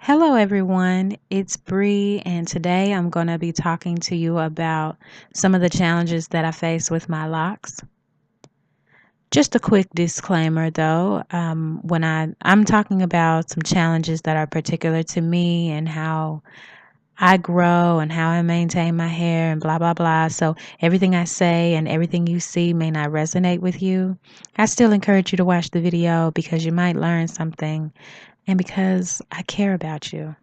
Hello, everyone. It's Bree, and today I'm going to be talking to you about some of the challenges that I face with my locks. Just a quick disclaimer, though, I'm talking about some challenges that are particular to me and how I grow and how I maintain my hair and blah blah blah. So everything I say and everything you see may not resonate with you. I still encourage you to watch the video because you might learn something and because I care about you.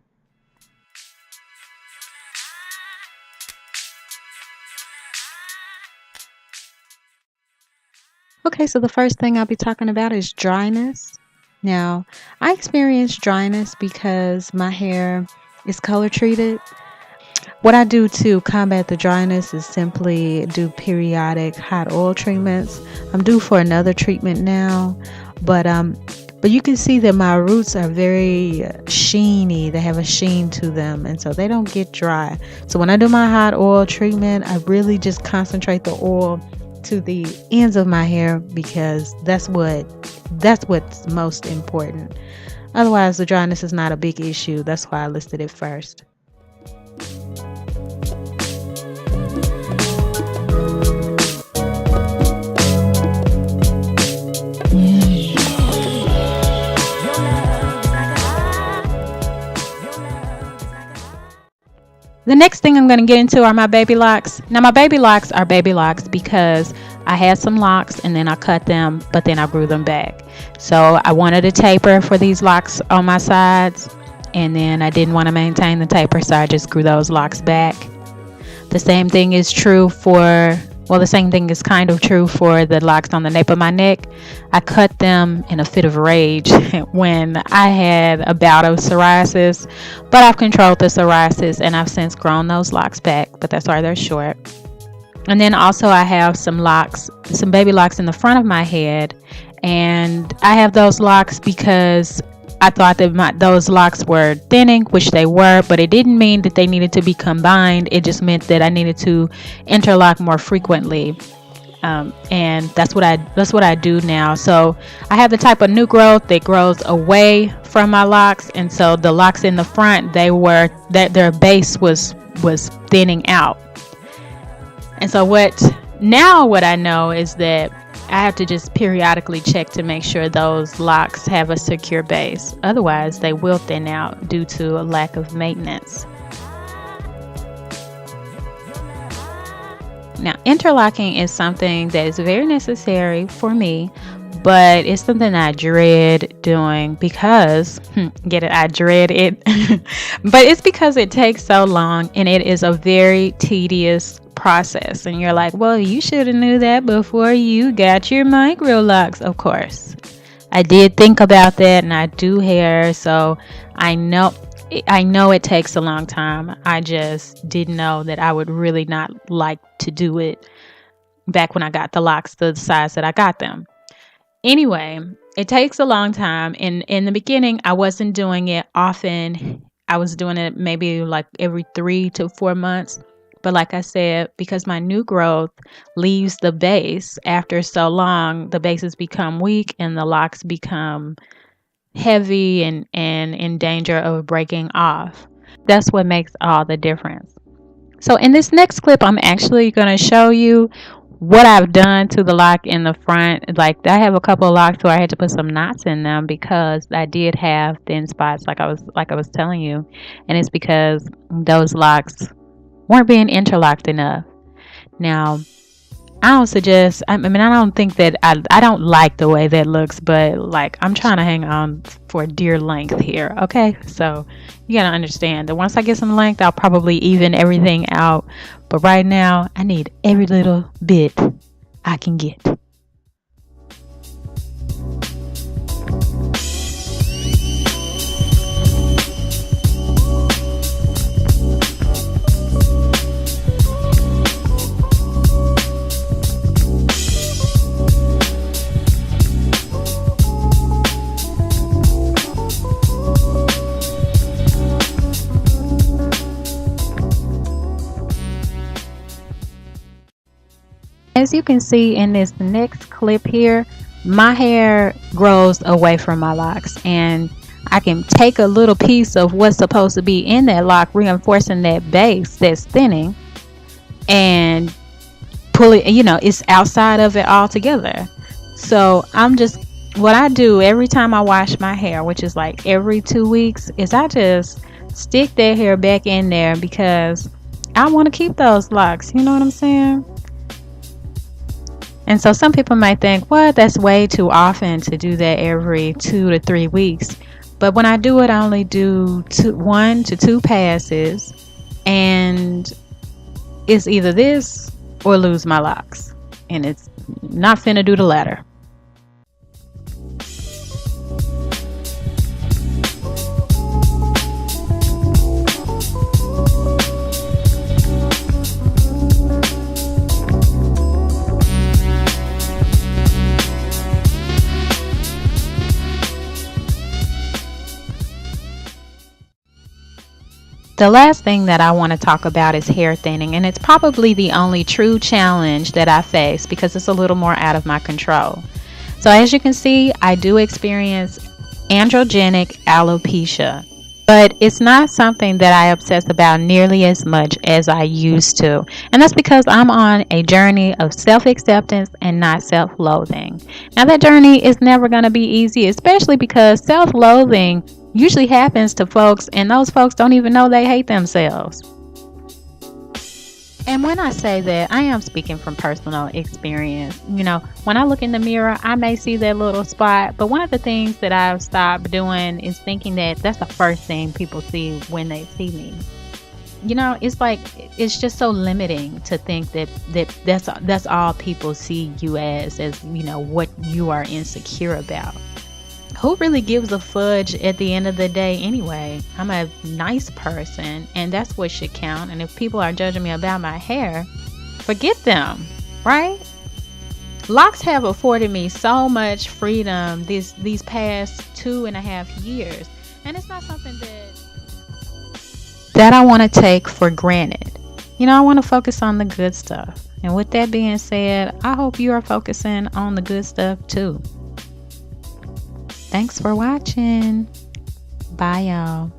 Okay, so the first thing I'll be talking about is dryness. Now, I experience dryness because my hair is color treated. What I do to combat the dryness is simply do periodic hot oil treatments. I'm due for another treatment now, but you can see that my roots are very sheeny. They have a sheen to them, and so they don't get dry. So when I do my hot oil treatment, I really just concentrate the oil to the ends of my hair because that's what's most important. Otherwise, the dryness is not a big issue. That's why I listed it first. The next thing I'm going to get into are my baby locks. Now, my baby locks are baby locks because I had some locks and then I cut them, but then I grew them back. So I wanted a taper for these locks on my sides, and then I didn't want to maintain the taper, so I just grew those locks back. The same thing is true for, the same thing is kind of true for the locks on the nape of my neck. I cut them in a fit of rage when I had a bout of psoriasis, but I've controlled the psoriasis and I've since grown those locks back, but that's why they're short. And then also I have some baby locks in the front of my head, and I have those locks because I thought that those locks were thinning, which they were, but it didn't mean that they needed to be combined. It just meant that I needed to interlock more frequently, and that's what I do now. So I have the type of new growth that grows away from my locks, and so the locks in the front, their base was thinning out, and so what I know is that I have to just periodically check to make sure those locks have a secure base. Otherwise, they will thin out due to a lack of maintenance. Now, interlocking is something that is very necessary for me, but it's something I dread doing because, get it? I dread it. But it's because it takes so long and it is a very tedious process. And you're like, well, you should have knew that before you got your Microlocs. Of course, I did think about that, and I do hair, so I know it takes a long time. I just didn't know that I would really not like to do it back when I got the locks the size that I got them. Anyway, it takes a long time. In the beginning, I wasn't doing it often. I was doing it maybe like every 3 to 4 months. But like I said, because my new growth leaves the base after so long, the bases become weak and the locks become heavy and in danger of breaking off. That's what makes all the difference. So in this next clip, I'm actually going to show you what I've done to the lock in the front. Like, I have a couple of locks where I had to put some knots in them because I did have thin spots, like I was telling you, and it's because those locks weren't being interlocked enough. Now, I don't think that I don't like the way that looks, but like, I'm trying to hang on for dear length here. Okay, so you gotta understand that once I get some length, I'll probably even everything out, but right now I need every little bit I can get. As you can see in this next clip here, my hair grows away from my locks, and I can take a little piece of what's supposed to be in that lock, reinforcing that base that's thinning, and pull it, it's outside of it altogether. So what I do every time I wash my hair, which is like every 2 weeks, is I just stick that hair back in there because I want to keep those locks. You know what I'm saying? And so some people might think, what, that's way too often to do that every 2 to 3 weeks. But when I do it, I only do 1 to 2 passes, and it's either this or lose my locks. And it's not finna do the latter. The last thing that I want to talk about is hair thinning, and it's probably the only true challenge that I face because it's a little more out of my control. So as you can see, I do experience androgenic alopecia, but it's not something that I obsess about nearly as much as I used to. And that's because I'm on a journey of self-acceptance and not self-loathing. Now that journey is never going to be easy, especially because self-loathing usually happens to folks, and those folks don't even know they hate themselves. And when I say that, I am speaking from personal experience. When I look in the mirror, I may see that little spot, but one of the things that I've stopped doing is thinking that that's the first thing people see when they see me. It's like, it's just so limiting to think that's all people see you as what you are insecure about. Who really gives a fudge at the end of the day anyway? I'm a nice person, and that's what should count. And if people are judging me about my hair, forget them, right? Locs have afforded me so much freedom these past 2.5 years, and it's not something that I want to take for granted. I want to focus on the good stuff. And with that being said, I hope you are focusing on the good stuff too. Thanks for watching. Bye, y'all.